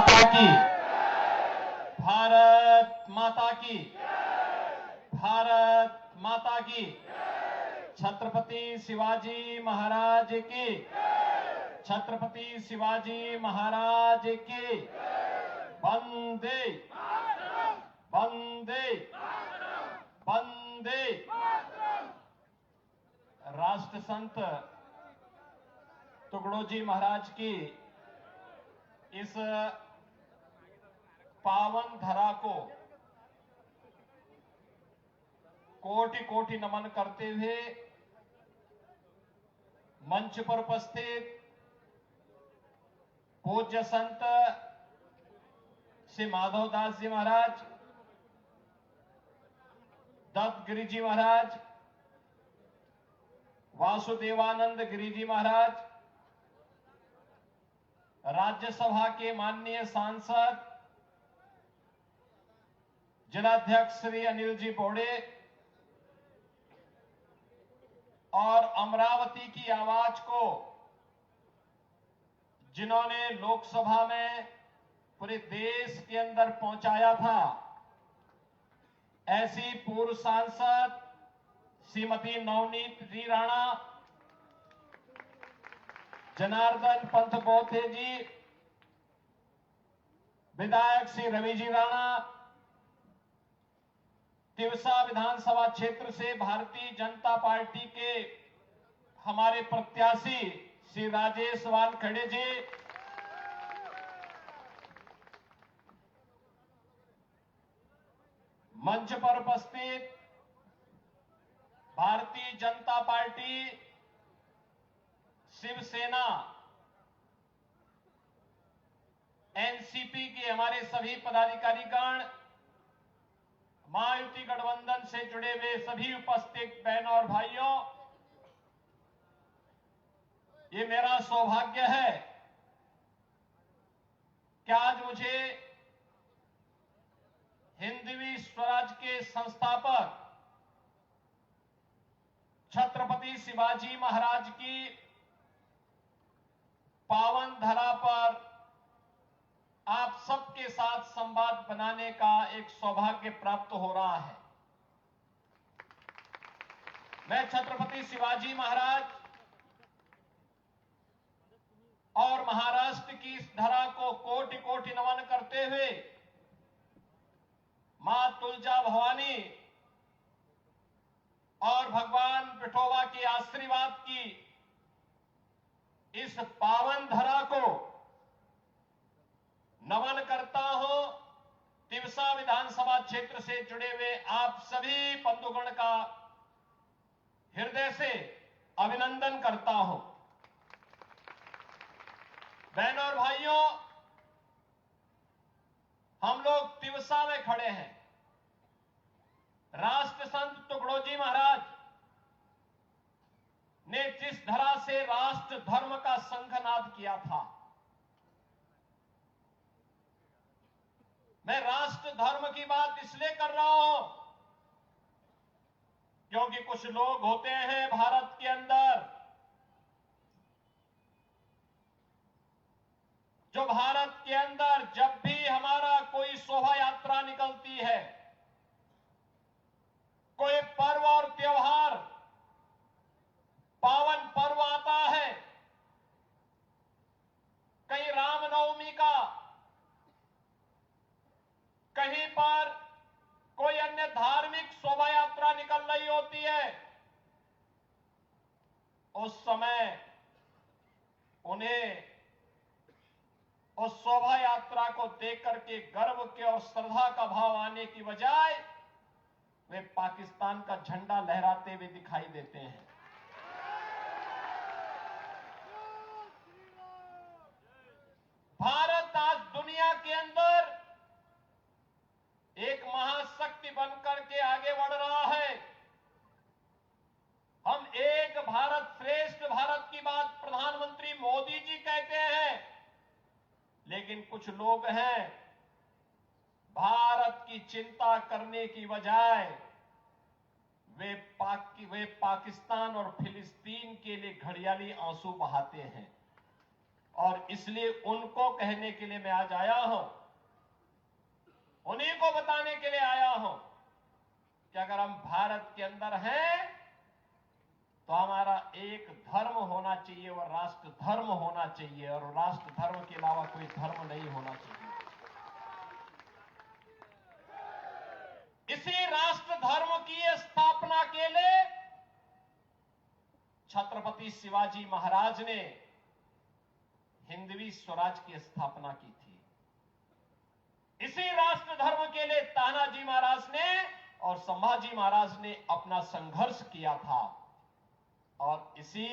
माता की, भारत माता की, भारत माता की, छत्रपति शिवाजी महाराज की, छत्रपति शिवाजी महाराज की, वंदे वंदे वंदे। राष्ट्र संत तुगड़ोजी महाराज की इस पावन धरा को कोटि कोटि नमन करते हुए मंच पर उपस्थित पूज्य संत श्री माधवदास जी महाराज, दत्त गिरि जी महाराज, वासुदेवानंद गिरि जी महाराज, राज्यसभा के माननीय सांसद जिलाध्यक्ष श्री अनिल जी बोड़े और अमरावती की आवाज को जिन्होंने लोकसभा में पूरे देश के अंदर पहुंचाया था, ऐसी पूर्व सांसद श्रीमती नवनीत जी राणा, जनार्दन पंत बोथे जी, विधायक श्री रवि जी राणा, तिवसा विधानसभा क्षेत्र से भारतीय जनता पार्टी के हमारे प्रत्याशी श्री राजेश वानखेड़े जी, मंच पर उपस्थित भारतीय जनता पार्टी, शिवसेना, एनसीपी के हमारे सभी पदाधिकारीगण, महायुति गठबंधन से जुड़े हुए सभी उपस्थित बहनों और भाइयों, ये मेरा सौभाग्य है कि आज मुझे हिंदवी स्वराज के संस्थापक छत्रपति शिवाजी महाराज की पावन धरा पर आप सबके साथ संवाद बनाने का एक सौभाग्य प्राप्त हो रहा है। मैं छत्रपति शिवाजी महाराज और महाराष्ट्र की इस धरा को कोटि कोटि नमन करते हुए मां तुलजा भवानी और भगवान विठोबा के आशीर्वाद की इस पावन धरा को नमन करता हूं। तिवसा विधानसभा क्षेत्र से जुड़े हुए आप सभी बंधुगण का हृदय से अभिनंदन करता हूं। बहनों और भाइयों, हम लोग तिवसा में खड़े हैं। राष्ट्र संत तुगड़ोजी महाराज ने जिस धरा से राष्ट्र धर्म का शंखनाद किया था, मैं राष्ट्र धर्म की बात इसलिए कर रहा हूं क्योंकि कुछ लोग होते हैं भारत के अंदर जो भारत के अंदर जब भी हमारा कोई शोभा यात्रा निकलती है, कोई पर्व और त्योहार, पावन पर्व आता है, कहीं रामनवमी का, कहीं पर कोई अन्य धार्मिक शोभा यात्रा निकल रही होती है, उस समय उन्हें उस शोभा यात्रा को देख करके गर्व के और श्रद्धा का भाव आने की बजाय वे पाकिस्तान का झंडा लहराते हुए दिखाई देते हैं। भारत आज दुनिया के अंदर एक महाशक्ति बनकर के आगे बढ़ रहा है। हम एक भारत श्रेष्ठ भारत की बात प्रधानमंत्री मोदी जी कहते हैं, लेकिन कुछ लोग हैं भारत की चिंता करने की बजाय वे पाकिस्तान और फिलिस्तीन के लिए घड़ियाली आंसू बहाते हैं। और इसलिए उनको कहने के लिए मैं आज आया हूं, उन्हीं को बताने के लिए आया हूं कि अगर हम भारत के अंदर हैं तो हमारा एक धर्म होना चाहिए और राष्ट्र धर्म होना चाहिए, और राष्ट्र धर्म के अलावा कोई धर्म नहीं होना चाहिए। इसी राष्ट्र धर्म की स्थापना के लिए छत्रपति शिवाजी महाराज ने हिंदवी स्वराज की स्थापना की थी। इसी राष्ट्र धर्म के लिए तानाजी महाराज ने और संभाजी महाराज ने अपना संघर्ष किया था, और इसी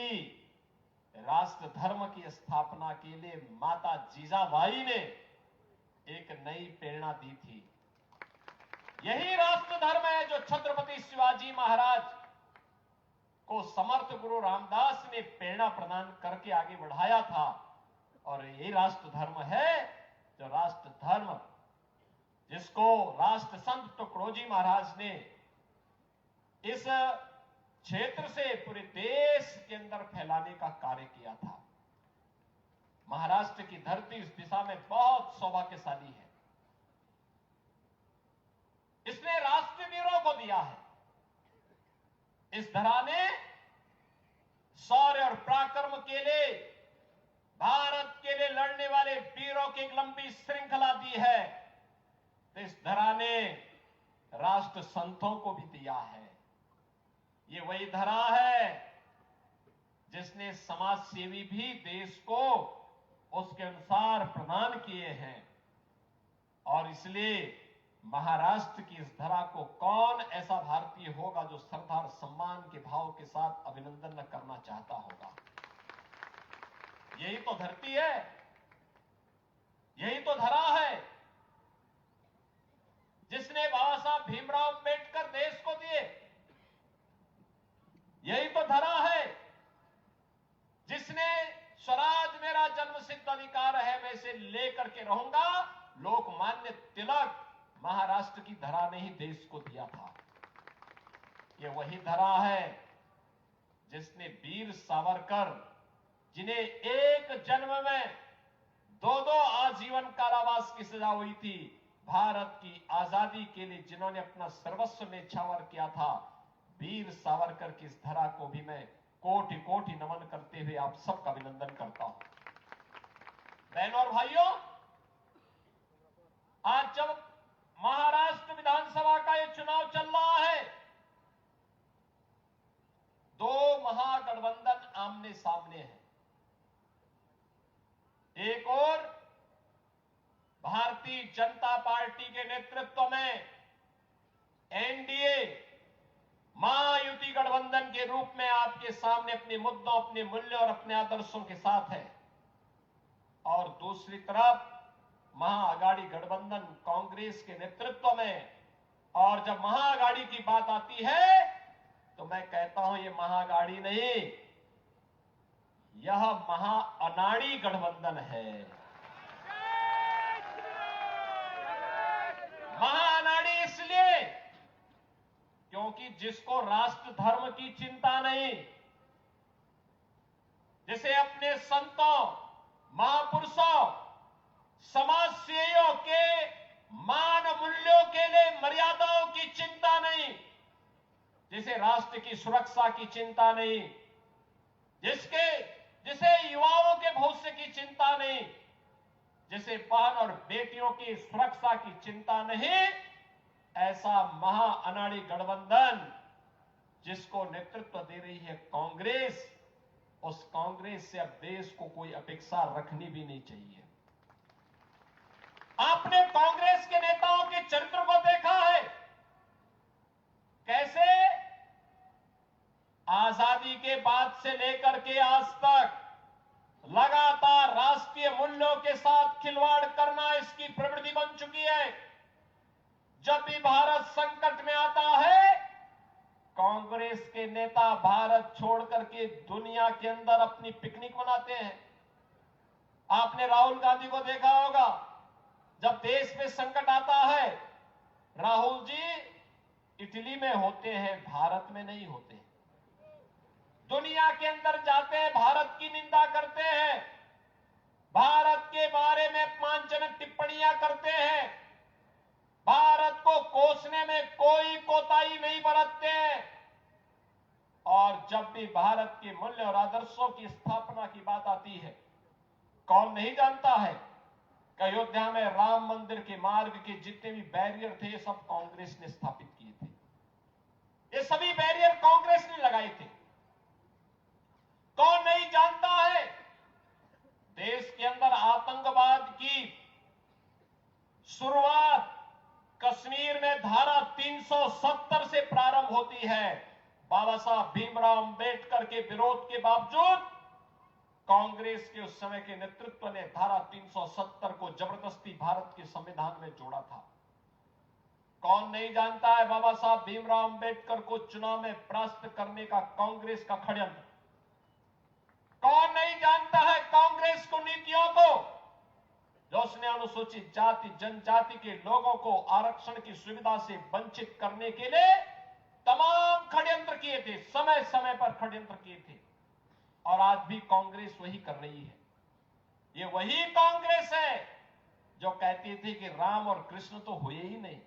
राष्ट्र धर्म की स्थापना के लिए माता जीजाबाई ने एक नई प्रेरणा दी थी। यही राष्ट्र धर्म है जो छत्रपति शिवाजी महाराज को समर्थ गुरु रामदास ने प्रेरणा प्रदान करके आगे बढ़ाया था, और यही राष्ट्र धर्म है जो राष्ट्र धर्म जिसको राष्ट्र संत तुकडोजी महाराज ने इस क्षेत्र से पूरे देश के अंदर फैलाने का कार्य किया था। महाराष्ट्र की धरती इस दिशा में बहुत सौभाग्यशाली है। इसने राष्ट्रवीरों को दिया है। इस धरा ने शौर्य और पराक्रम के लिए भारत के लिए लड़ने वाले वीरों की एक लंबी श्रृंखला दी है। तो इस धरा ने राष्ट्र संतों को भी दिया है। ये वही धरा है जिसने समाज सेवी भी देश को उसके अनुसार प्रदान किए हैं, और इसलिए महाराष्ट्र की इस धरा को कौन ऐसा भारतीय होगा जो श्रद्धा और सम्मान के भाव के साथ अभिनंदन न करना चाहता होगा। यही तो धरती है, यही तो धरा है जिसने बाबा साहब भीमराव अम्बेडकर देश को दिए। यही तो धरा है जिसने स्वराज मेरा जन्मसिद्ध अधिकार है, मैं इसे लेकर के रहूंगा, लोकमान्य तिलक महाराष्ट्र की धरा ने ही देश को दिया था। यह वही धरा है जिसने वीर सावरकर, जिन्हें एक जन्म में 2-2 आजीवन कारावास की सजा हुई थी, भारत की आजादी के लिए जिन्होंने अपना सर्वस्व न्यौछावर किया था, वीर सावरकर की इस धरा को भी मैं कोटि कोटि नमन करते हुए आप सबका अभिनंदन करता हूं। बहनों और भाइयों, आज जब महाराष्ट्र विधानसभा का यह चुनाव चल रहा है, दो महागठबंधन आमने सामने हैं। एक और भारतीय जनता पार्टी के नेतृत्व में एनडीए महायुति गठबंधन के रूप में आपके सामने अपने मुद्दों, अपने मूल्यों और अपने आदर्शों के साथ है, और दूसरी तरफ महाअघाड़ी गठबंधन कांग्रेस के नेतृत्व में। और जब महाअघाड़ी की बात आती है तो मैं कहता हूं ये महाअघाड़ी नहीं, यह महाअनाड़ी गठबंधन है। महाअनाड़ी इसलिए क्योंकि जिसको राष्ट्र धर्म की चिंता नहीं, जिसे अपने संतों, महापुरुषों, समाज सेवियों के मान मूल्यों के लिए मर्यादाओं की चिंता नहीं, जिसे राष्ट्र की सुरक्षा की चिंता नहीं, जिसे युवाओं के भविष्य की चिंता नहीं, जिसे बहन और बेटियों की सुरक्षा की चिंता नहीं, ऐसा महाअनाड़ी गठबंधन जिसको नेतृत्व दे रही है कांग्रेस, उस कांग्रेस से अब देश को कोई अपेक्षा रखनी भी नहीं चाहिए। आपने कांग्रेस के नेताओं के चरित्र को देखा है, कैसे आजादी के बाद से लेकर के आज तक लगातार राष्ट्रीय मूल्यों के साथ खिलवाड़ करना इसकी प्रवृत्ति बन चुकी है। जब भी भारत संकट में आता है, कांग्रेस के नेता भारत छोड़ करके दुनिया के अंदर अपनी पिकनिक मनाते हैं। आपने राहुल गांधी को देखा होगा, जब देश में संकट आता है, राहुल जी इटली में होते हैं, भारत में नहीं होते। दुनिया के अंदर जाते हैं, भारत की निंदा करते हैं, भारत के बारे में अपमानजनक टिप्पणियां करते हैं, भारत को कोसने में कोई कोताही नहीं बरतते हैं, और जब भी भारत के मूल्य और आदर्शों की स्थापना की बात आती है, कौन नहीं जानता है कि अयोध्या में राम मंदिर के मार्ग के जितने भी बैरियर थे, ये सब कांग्रेस ने स्थापित किए थे। ये सभी बैरियर कांग्रेस ने लगाए थे। कौन नहीं जानता है देश के अंदर आतंकवाद की शुरुआत कश्मीर में धारा 370 से प्रारंभ होती है। बाबा साहब भीमराव अंबेडकर के विरोध के बावजूद कांग्रेस के उस समय के नेतृत्व ने धारा 370 को जबरदस्ती भारत के संविधान में जोड़ा था। कौन नहीं जानता है बाबा साहब भीमराव अंबेडकर को चुनाव में परास्त करने का कांग्रेस का षड्यंत्र? कौन नहीं जानता है कांग्रेस को नीतियों को, जो उसने अनुसूचित जाति जनजाति के लोगों को आरक्षण की सुविधा से वंचित करने के लिए तमाम षड्यंत्र किए थे, समय समय पर षड्यंत्र किए थे, और आज भी कांग्रेस वही कर रही है। ये वही कांग्रेस है जो कहती थी कि राम और कृष्ण तो हुए ही नहीं।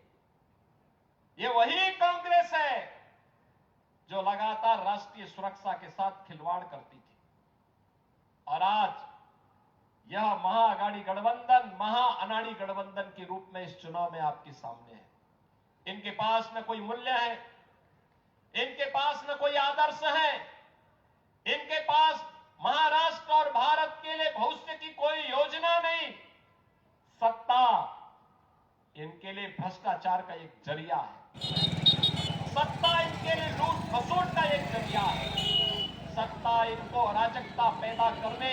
ये वही कांग्रेस है जो लगातार राष्ट्रीय सुरक्षा के साथ खिलवाड़ करती थी, और आज यह महाअघाड़ी गठबंधन महाअनाड़ी गठबंधन के रूप में इस चुनाव में आपके सामने है। इनके पास न कोई मूल्य है, इनके पास न कोई आदर्श है, इनके पास महाराष्ट्र और भारत के लिए भविष्य की कोई योजना नहीं। सत्ता इनके लिए भ्रष्टाचार का एक जरिया है, सत्ता इनके लिए लूट खसोट का एक जरिया है, सत्ता इनको अराजकता पैदा करने,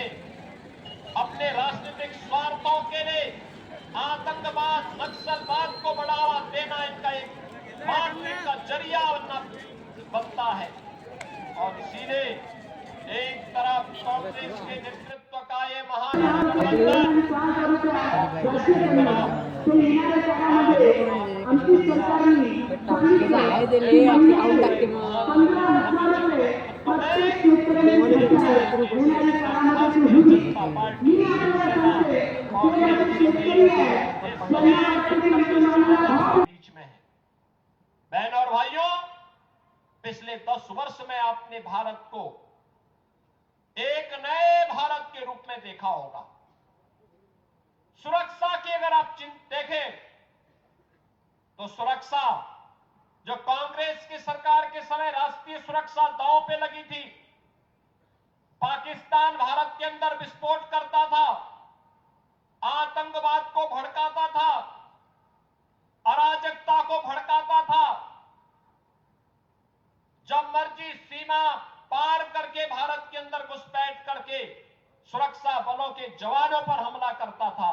अपने राजनीतिक स्वार्थों के लिए आतंकवाद नक्सलवाद को बढ़ावा देना इनका एक मारने का जरिया बनता है। और इसीलिए एक तरफ कांग्रेस के नेतृत्व का ये महागठबंधन, बीच में है। बहन और भाइयों, पिछले 10 वर्ष में आपने भारत को एक नए भारत के रूप में देखा होगा। सुरक्षा की अगर आप देखें तो सुरक्षा जो कांग्रेस की सरकार के समय राष्ट्रीय सुरक्षा दांव पे लगी थी, पाकिस्तान भारत के अंदर विस्फोट करता था, आतंकवाद को भड़काता था, अराजकता को भड़काता था, जब मर्जी सीमा पार करके भारत के अंदर घुसपैठ करके सुरक्षा बलों के जवानों पर हमला करता था।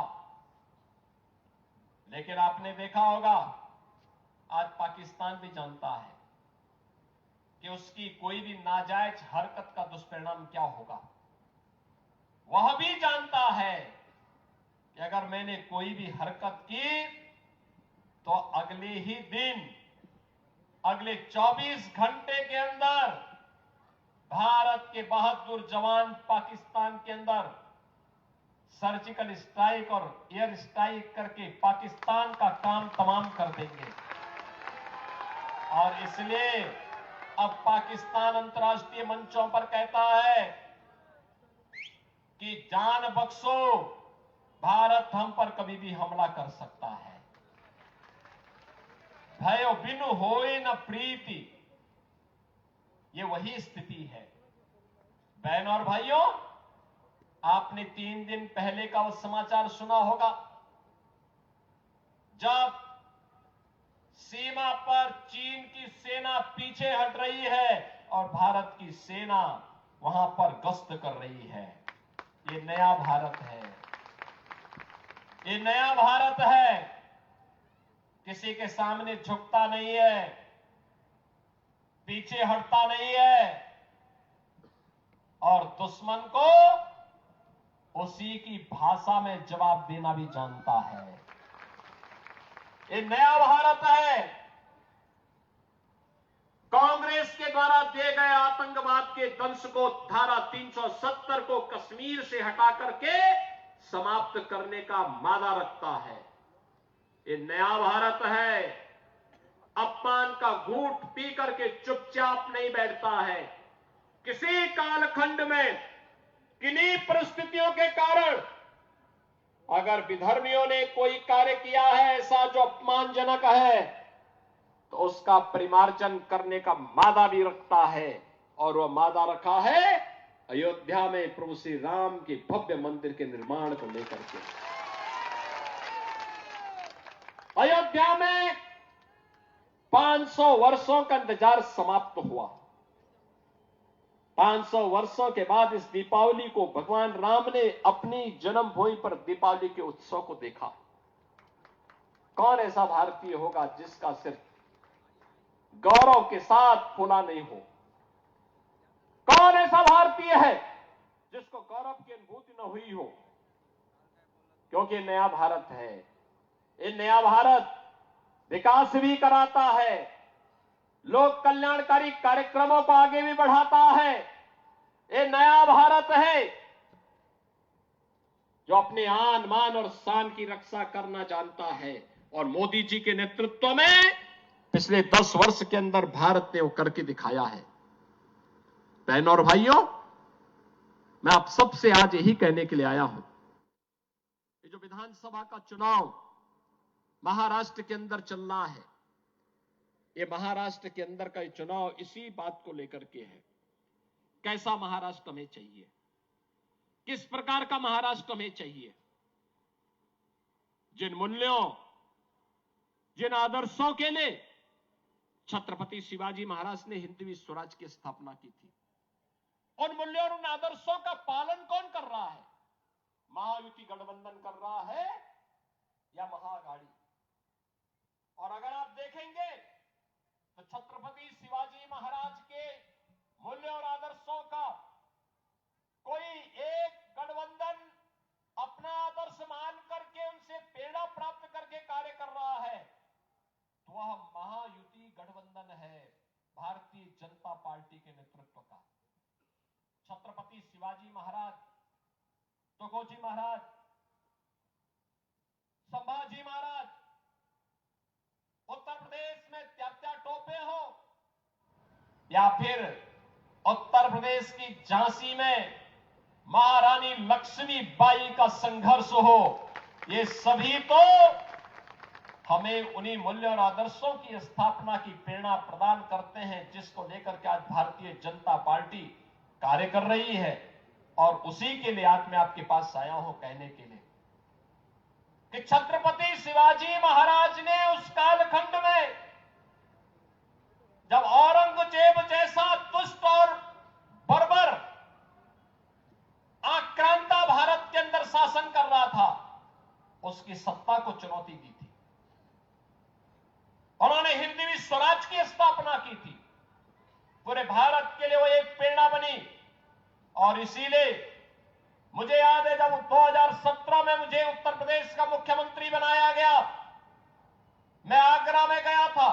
लेकिन आपने देखा होगा आज पाकिस्तान भी जानता है कि उसकी कोई भी नाजायज हरकत का दुष्परिणाम क्या होगा। वह भी जानता है कि अगर मैंने कोई भी हरकत की तो अगले ही दिन, अगले 24 घंटे के अंदर भारत के बहादुर जवान पाकिस्तान के अंदर सर्जिकल स्ट्राइक और एयर स्ट्राइक करके पाकिस्तान का काम तमाम कर देंगे। और इसलिए अब पाकिस्तान अंतर्राष्ट्रीय मंचों पर कहता है कि जान बख्शो, भारत हम पर कभी भी हमला कर सकता है। भयो बिनु होए न प्रीति, ये वही स्थिति है। बहन और भाइयों, आपने 3 दिन पहले का वो समाचार सुना होगा जब सीमा पर चीन की सेना पीछे हट रही है और भारत की सेना वहां पर गश्त कर रही है। ये नया भारत है, ये नया भारत है। किसी के सामने झुकता नहीं है, पीछे हटता नहीं है, और दुश्मन को उसी की भाषा में जवाब देना भी जानता है। ये नया भारत है। कांग्रेस के द्वारा दिए गए आतंकवाद के दंश को, धारा 370 को कश्मीर से हटा करके समाप्त करने का वादा रखता है। ये नया भारत है। अपमान का घूंट पी करके चुपचाप नहीं बैठता है। किसी कालखंड में किन्हीं परिस्थितियों के कारण अगर विधर्मियों ने कोई कार्य किया है ऐसा जो अपमानजनक है, तो उसका परिमार्जन करने का वादा भी रखता है। और वह वादा रखा है अयोध्या में प्रभु श्री राम के भव्य मंदिर के निर्माण को लेकर के। अयोध्या में 500 वर्षों का इंतजार समाप्त हुआ। 500 वर्षों के बाद इस दीपावली को भगवान राम ने अपनी जन्मभूमि पर दीपावली के उत्सव को देखा। कौन ऐसा भारतीय होगा जिसका सिर गौरव के साथ फूला नहीं हो? कौन ऐसा भारतीय है जिसको गौरव की अनुभूति न हुई हो? क्योंकि नया भारत है। ये नया भारत विकास भी कराता है, लोक कल्याणकारी कार्यक्रमों को आगे भी बढ़ाता है। ये नया भारत है जो अपने आन मान और शान की रक्षा करना जानता है। और मोदी जी के नेतृत्व में पिछले 10 वर्ष के अंदर भारत ने वो करके दिखाया है। बहनों और भाइयों, मैं आप सबसे आज यही कहने के लिए आया हूं, ये जो विधानसभा का चुनाव महाराष्ट्र के अंदर चल रहा है, ये महाराष्ट्र के अंदर का ये चुनाव इसी बात को लेकर के है। कैसा महाराष्ट्र हमें चाहिए, किस प्रकार का महाराष्ट्र हमें चाहिए। जिन मूल्यों, जिन आदर्शों के लिए छत्रपति शिवाजी महाराज ने हिंदवी स्वराज की स्थापना की थी, उन मूल्यों और उन आदर्शों का पालन कौन कर रहा है? महायुति गठबंधन कर रहा है या महाअघाड़ी? और अगर आप देखेंगे तो छत्रपति शिवाजी महाराज के मूल्य और आदर्शों का कोई एक गठबंधन अपना आदर्श मान करके उनसे प्रेरणा प्राप्त करके कार्य कर रहा है, तो वह महायुति गठबंधन है भारतीय जनता पार्टी के नेतृत्व का। छत्रपति शिवाजी महाराज, तुकोजी महाराज, संभाजी महाराज, उत्तर प्रदेश में तात्या टोपे हो या फिर उत्तर प्रदेश की झांसी में महारानी लक्ष्मीबाई का संघर्ष हो, ये सभी तो हमें उन्हीं मूल्य और आदर्शों की स्थापना की प्रेरणा प्रदान करते हैं, जिसको लेकर के आज भारतीय जनता पार्टी कार्य कर रही है। और उसी के लिए आज मैं आपके पास आया हूं कहने के लिए कि छत्रपति शिवाजी महाराज ने उस कालखंड में जब औरंगजेब जैसा दुष्ट और बर्बर आक्रांता भारत के अंदर शासन कर रहा था, उसकी सत्ता को चुनौती दी थी। उन्होंने हिंदवी स्वराज की स्थापना की थी। पूरे भारत के लिए वो एक प्रेरणा बनी। और इसीलिए मुझे याद है जब 2017 में मुझे उत्तर प्रदेश का मुख्यमंत्री बनाया गया, मैं आगरा में गया था।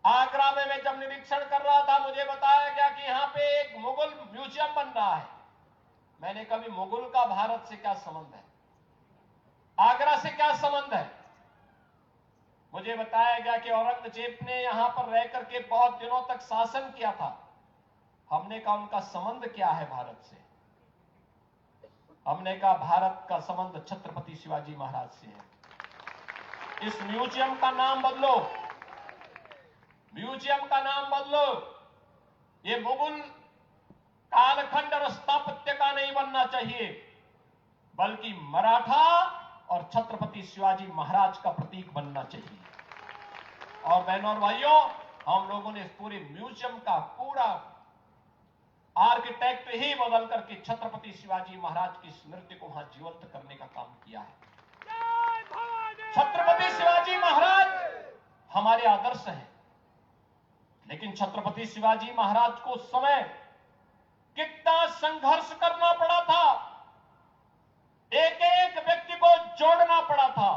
आगरा में मैं जब निरीक्षण कर रहा था, मुझे बताया गया कि यहां पे एक मुगल म्यूजियम बन रहा है। मैंने कभी मुगल का भारत से क्या संबंध है, आगरा से क्या संबंध है? मुझे बताया गया कि औरंगजेब ने यहां पर रह करके बहुत दिनों तक शासन किया था। हमने कहा उनका संबंध क्या है भारत से? हमने कहा भारत का संबंध छत्रपति शिवाजी महाराज से है। इस म्यूजियम का नाम बदलो, म्यूजियम का नाम बदलो। ये मुगल कालखंड और स्थापत्य का नहीं बनना चाहिए, बल्कि मराठा और छत्रपति शिवाजी महाराज का प्रतीक बनना चाहिए। और बहनों और भाइयों, हम लोगों ने इस पूरे म्यूजियम का पूरा आर्किटेक्ट ही बदल करके छत्रपति शिवाजी महाराज की स्मृति को वहां जीवंत करने का काम किया है। छत्रपति शिवाजी महाराज हमारे आदर्श हैं, लेकिन छत्रपति शिवाजी महाराज को उस समय कितना संघर्ष करना पड़ा था। एक एक व्यक्ति को जोड़ना पड़ा था,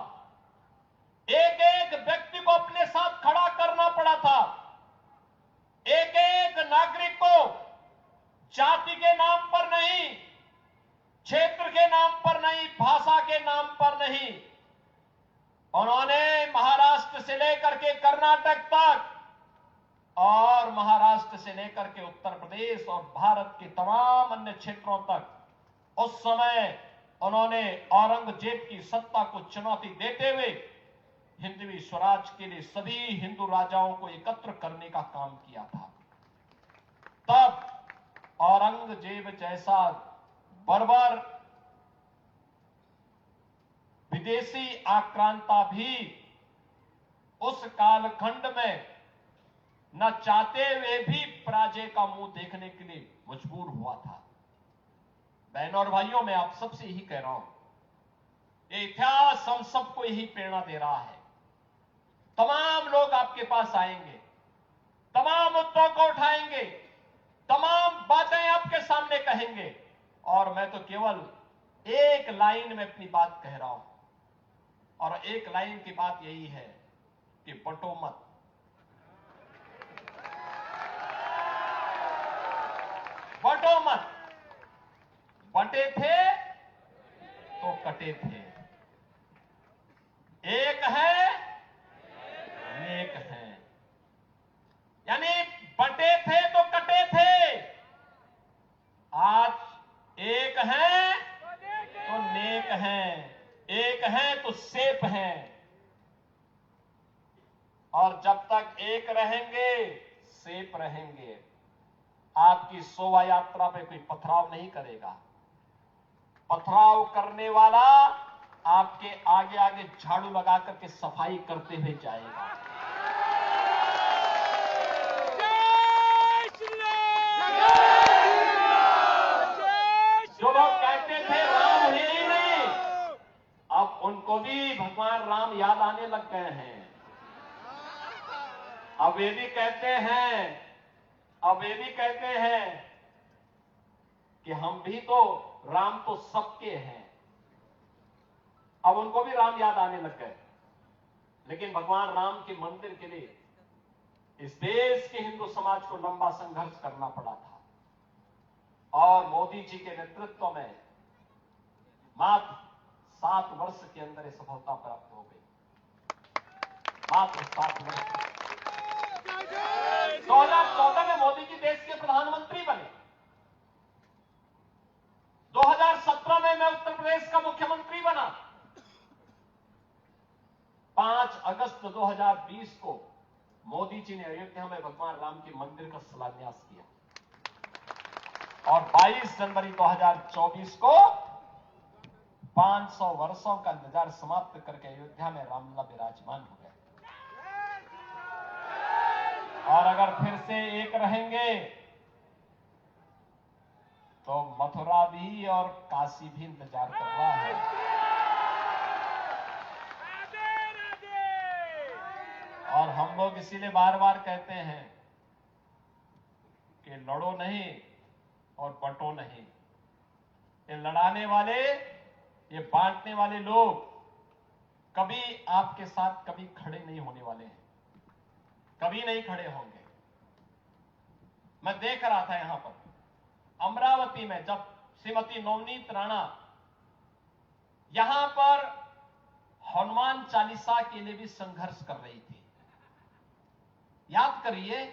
एक एक व्यक्ति को अपने साथ खड़ा करना पड़ा था। एक एक नागरिक को जाति के नाम पर नहीं, क्षेत्र के नाम पर नहीं, भाषा के नाम पर नहीं, उन्होंने महाराष्ट्र से लेकर के कर्नाटक तक और महाराष्ट्र से लेकर के उत्तर प्रदेश और भारत के तमाम अन्य क्षेत्रों तक उस समय उन्होंने औरंगजेब की सत्ता को चुनौती देते हुए हिंदवी स्वराज के लिए सभी हिंदू राजाओं को एकत्र करने का काम किया था। तब औरंगजेब जैसा बर्बर विदेशी आक्रांता भी उस कालखंड में न चाहते हुए भी पराजय का मुंह देखने के लिए मजबूर हुआ था। बहनों और भाइयों, मैं आप सबसे यही कह रहा हूं, ये इतिहास हम सबको यही प्रेरणा दे रहा है। तमाम लोग आपके पास आएंगे, तमाम मुद्दों को उठाएंगे, तमाम बातें आपके सामने कहेंगे, और मैं तो केवल एक लाइन में अपनी बात कह रहा हूं, और एक लाइन की बात यही है कि बंटो मत। बंटो मत। बंटे थे तो कटे थे। एक है, नेक है। यानी बंटे थे तो कटे थे, आज एक है तो नेक हैं, एक हैं तो सेफ हैं। और जब तक एक रहेंगे, सेफ रहेंगे, आपकी शोभा यात्रा पे कोई पथराव नहीं करेगा। पथराव करने वाला आपके आगे आगे झाड़ू लगा करके सफाई करते हुए जाएगा। जो लोग कहते थे राम है ही नहीं, अब उनको भी भगवान राम याद आने लग गए हैं। अब ये भी कहते हैं कि हम भी तो, राम तो सबके हैं। अब उनको भी राम याद आने लग गए। लेकिन भगवान राम के मंदिर के लिए इस देश के हिंदू समाज को लंबा संघर्ष करना पड़ा था, और मोदी जी के नेतृत्व में मात्र 7 वर्ष के अंदर ये सफलता प्राप्त हो गई। मात्र 7 वर्ष। 2014 में मोदी जी देश के प्रधानमंत्री बने। 2017 में मैं उत्तर प्रदेश का मुख्यमंत्री बना। 5 अगस्त 2020 को मोदी जी ने अयोध्या में भगवान राम के मंदिर का शिलान्यास किया, और 22 जनवरी 2024 को 500 वर्षों का इंतजार समाप्त करके अयोध्या में रामलला विराजमान हो गए। और अगर फिर से एक रहेंगे तो मथुरा भी और काशी भी इंतजार कर रहा है। और हम लोग इसीलिए बार बार कहते हैं कि लड़ो नहीं और बंटो नहीं। ये लड़ाने वाले, ये बांटने वाले लोग कभी आपके साथ कभी खड़े नहीं होने वाले हैं, कभी नहीं खड़े होंगे। मैं देख रहा था यहां पर अमरावती में, जब श्रीमती नवनीत राणा यहां पर हनुमान चालीसा के लिए भी संघर्ष कर रही थी। याद करिए,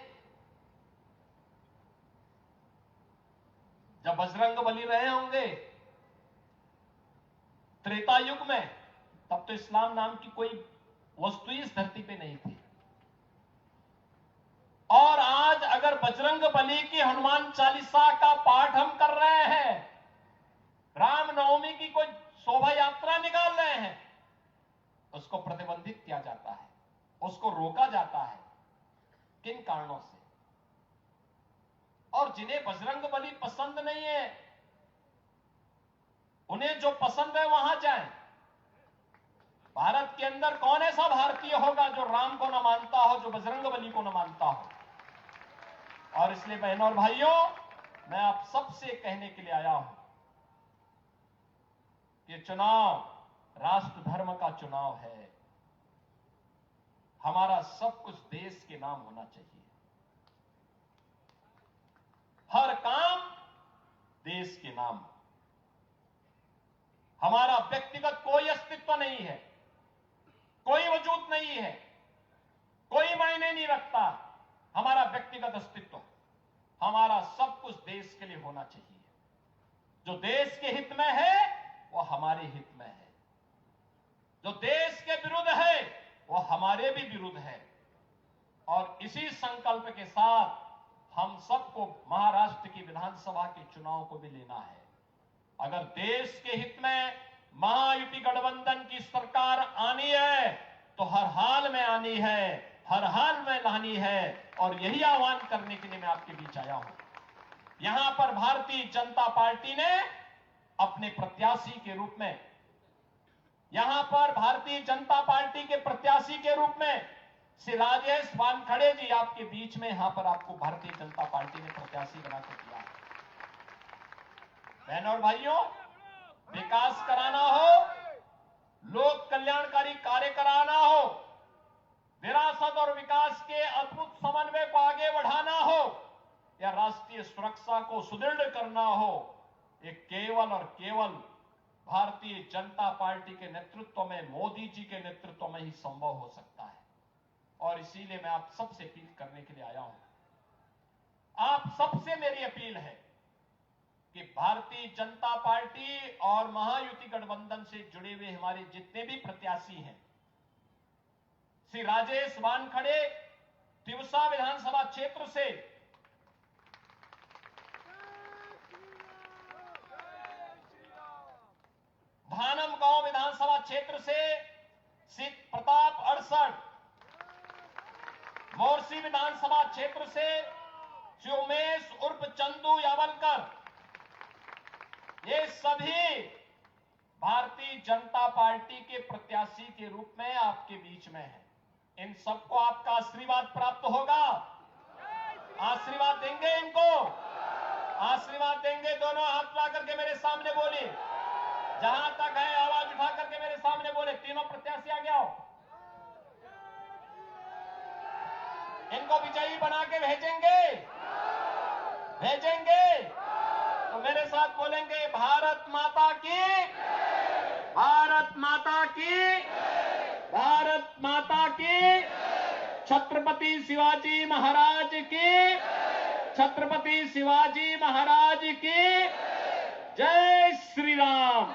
जब बजरंग बली रहे होंगे त्रेता युग में, तब तो इस्लाम नाम की कोई वस्तु इस धरती पे नहीं थी। और आज अगर बजरंग बली की हनुमान चालीसा का पाठ हम कर रहे हैं, रामनवमी की कोई शोभा यात्रा निकाल रहे हैं, उसको प्रतिबंधित किया जाता है, उसको रोका जाता है। किन कारणों से? और जिन्हें बजरंग बली पसंद नहीं है, उन्हें जो पसंद है वहां जाएं। भारत के अंदर कौन ऐसा भारतीय होगा जो राम को न मानता हो, जो बजरंग बली को न मानता हो? और इसलिए बहनों और भाइयों, मैं आप सबसे कहने के लिए आया हूं कि चुनाव राष्ट्र धर्म का चुनाव है। हमारा सब कुछ देश के नाम होना चाहिए। हर काम देश के नाम। हमारा व्यक्तिगत कोई अस्तित्व नहीं है, कोई वजूद नहीं है, कोई मायने नहीं रखता हमारा व्यक्तिगत अस्तित्व। हमारा सब कुछ देश के लिए होना चाहिए। जो देश के हित में है वो हमारे हित में है, जो देश के विरुद्ध है वो हमारे भी विरुद्ध है। और इसी संकल्प के साथ हम सबको महाराष्ट्र की विधानसभा के चुनाव को भी लेना है। अगर देश के हित में महायुति गठबंधन की सरकार आनी है तो हर हाल में आनी है, हर हाल में लानी है, और यही आह्वान करने के लिए मैं आपके बीच आया हूं। यहां पर भारतीय जनता पार्टी ने अपने प्रत्याशी के रूप में, यहां पर भारतीय जनता पार्टी के प्रत्याशी के रूप में श्री राजेश वानखड़े जी आपके बीच में यहां पर आपको भारतीय जनता पार्टी ने प्रत्याशी बनाकर दिया है। बहनों और भाइयों, विकास कराना हो, लोक कल्याणकारी कार्य कराना हो, विरासत और विकास के अद्भुत समन्वय को आगे बढ़ाना हो, या राष्ट्रीय सुरक्षा को सुदृढ़ करना हो, ये केवल और केवल भारतीय जनता पार्टी के नेतृत्व में, मोदी जी के नेतृत्व में ही संभव हो सकता है। और इसीलिए मैं आप सबसे अपील करने के लिए आया हूं। आप सबसे मेरी अपील है कि भारतीय जनता पार्टी और महायुति गठबंधन से जुड़े हुए हमारे जितने भी प्रत्याशी हैं, श्री राजेश वानखड़े तिवसा विधानसभा क्षेत्र से, धानमगांव विधानसभा क्षेत्र से श्री प्रताप अड़सठ, मोर्शी विधानसभा क्षेत्र से श्री उमेश उर्फ चंदू यावलकर, ये सभी भारतीय जनता पार्टी के प्रत्याशी के रूप में आपके बीच में है। इन सबको आपका आशीर्वाद प्राप्त होगा। आशीर्वाद देंगे, इनको आशीर्वाद देंगे। दोनों हाथ ला करके मेरे सामने बोलिए, जहां तक है आवाज उठा करके मेरे सामने बोले। तीनों प्रत्याशी आ गया हो, इनको विजयी बना के भेजेंगे, भेजेंगे तो मेरे साथ बोलेंगे, भारत माता की, भारत माता की, भारत माता की, छत्रपति शिवाजी महाराज की, छत्रपति शिवाजी महाराज की जय श्री राम।